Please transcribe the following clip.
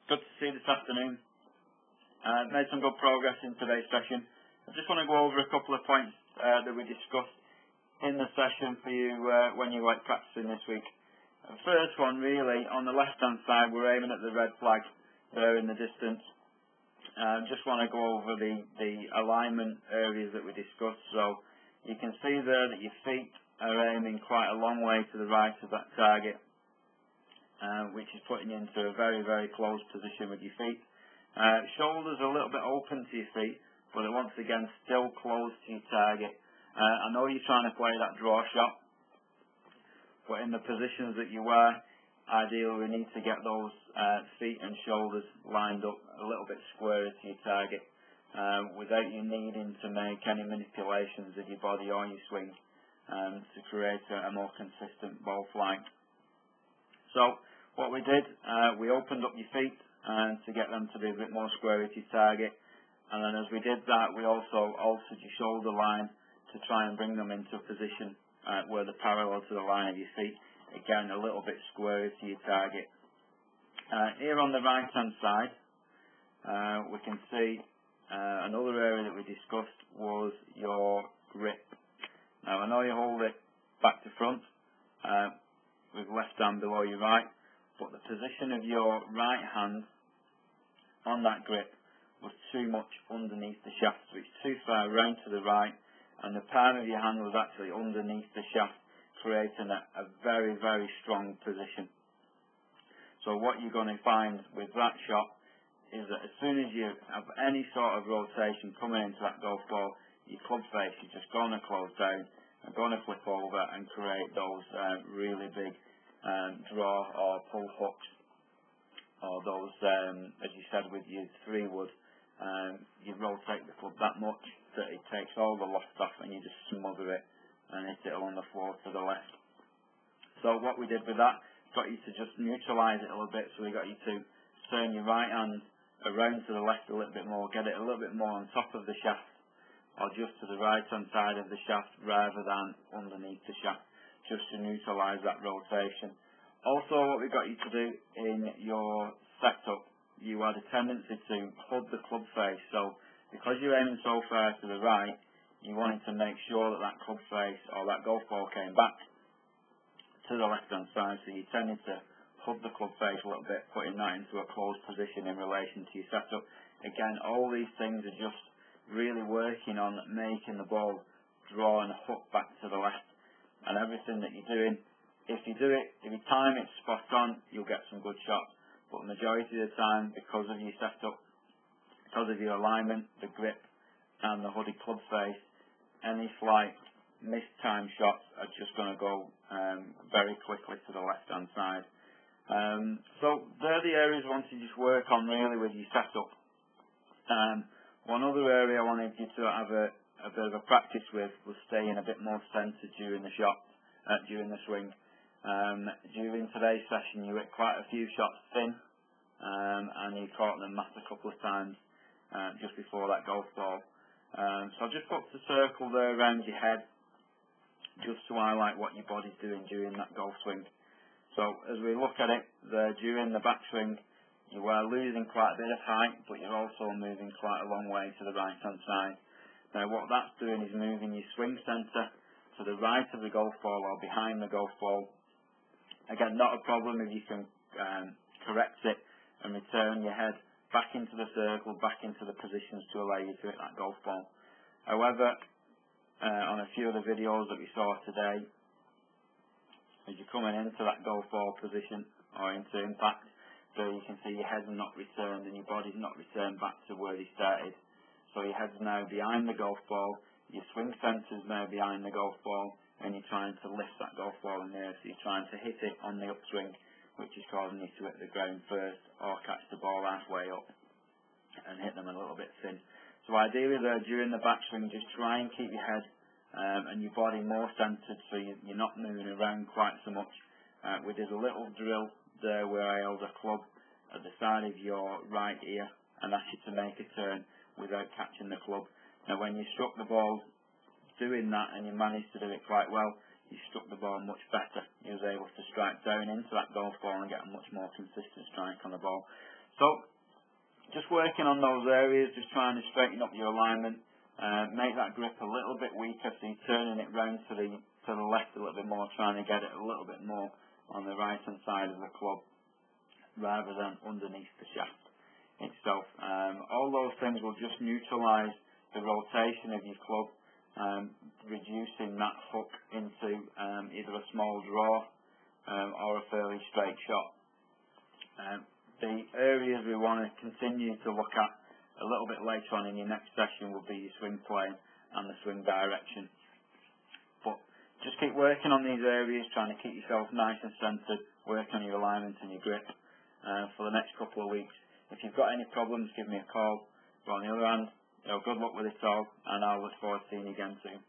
Good to see you this afternoon. Made some good progress in today's session. I just want to go over a couple of points that we discussed in the session for you when you like practicing this week. First one, really, on the left-hand side, we're aiming at the red flag there in the distance. Just want to go over the alignment areas that we discussed. So you can see there that your feet are aiming quite a long way to the right of that target, which is putting you into a very, very close position with your feet. Shoulders a little bit open to your feet, but once again still close to your target. I know you're trying to play that draw shot, but in the positions that you are, ideally we need to get those feet and shoulders lined up a little bit squarer to your target, without you needing to make any manipulations of your body or your swing to create a more consistent ball flight. So what we did, we opened up your feet to get them to be a bit more square to your target, and then as we did that, we also altered your shoulder line to try and bring them into a position where they're parallel to the line of your feet, again a little bit square to your target. Here on the right hand side, we can see another area that we discussed was your grip. Now I know you hold it back to front with left hand below your right, but the position of your right hand on that grip was too much underneath the shaft, so it's too far round to the right, and the palm of your hand was actually underneath the shaft, creating a very, very strong position. So what you're going to find with that shot is that as soon as you have any sort of rotation coming into that golf ball, your club face is just going to close down and going to flip over and create those really big draw or pull hooks, or those, as you said with your 3-wood, you rotate the club that much that it takes all the loft off and you just smother it and hit it along the floor to the left. So what we did with that, got you to just neutralise it a little bit, so we got you to turn your right hand around to the left a little bit more, get it a little bit more on top of the shaft, or just to the right hand side of the shaft rather than underneath the shaft, just to neutralise that rotation. Also, what we got you to do in your setup, you had a tendency to hood the club face, so because you're aiming so far to the right, you wanted to make sure that that club face or that golf ball came back to the left hand side, so you tended to hood the club face a little bit, putting that into a closed position in relation to your setup. Again, all these things are just really working on making the ball draw and hook back to the left, and everything that you're doing, if you time it spot on, you'll get some good shots, but the majority of the time, because of your setup, because of your alignment, the grip and the hooded club face, any slight mistime shots are just going to go very quickly to the left hand side. So they're the areas I wanted you to work on really with your setup. One other area I wanted you to have a bit of a practice with was staying a bit more centred during the shot, during the swing. During today's session you hit quite a few shots thin, and you caught them mat a couple of times just before that golf ball. So I've just booked a circle there around your head just to highlight what your body's doing during that golf swing. So as we look at it there, during the backswing you are losing quite a bit of height, but you're also moving quite a long way to the right hand side. Now what that's doing is moving your swing centre to the right of the golf ball or behind the golf ball. Again, not a problem if you can correct it and return your head back into the circle, back into the positions to allow you to hit that golf ball. However, on a few of the videos that we saw today, as you're coming into that golf ball position or into impact, so you can see your head's not returned and your body's not returned back to where you started. So your head's now behind the golf ball, your swing centre's now behind the golf ball, and you're trying to lift that golf ball in the air, so you're trying to hit it on the upswing, which is causing you to hit the ground first or catch the ball halfway up and hit them a little bit thin. So ideally there, during the backswing, just try and keep your head and your body more centred, so you're not moving around quite so much. We did a little drill there where I held a club at the side of your right ear and asked you to make a turn without catching the club. Now when you struck the ball doing that, and you managed to do it quite well, you struck the ball much better. You was able to strike down into that golf ball and get a much more consistent strike on the ball. So, just working on those areas, just trying to straighten up your alignment, make that grip a little bit weaker, so you're turning it round to the left a little bit more, trying to get it a little bit more on the right hand side of the club rather than underneath the shaft itself. All those things will just neutralise the rotation of your club, reducing that hook into either a small draw or a fairly straight shot. The areas we want to continue to look at a little bit later on in your next session will be your swing plane and the swing direction. But just keep working on these areas, trying to keep yourself nice and centred, work on your alignment and your grip for the next couple of weeks. If you've got any problems, give me a call. But on the other hand, good luck with it all, and I'll look forward to seeing you again soon.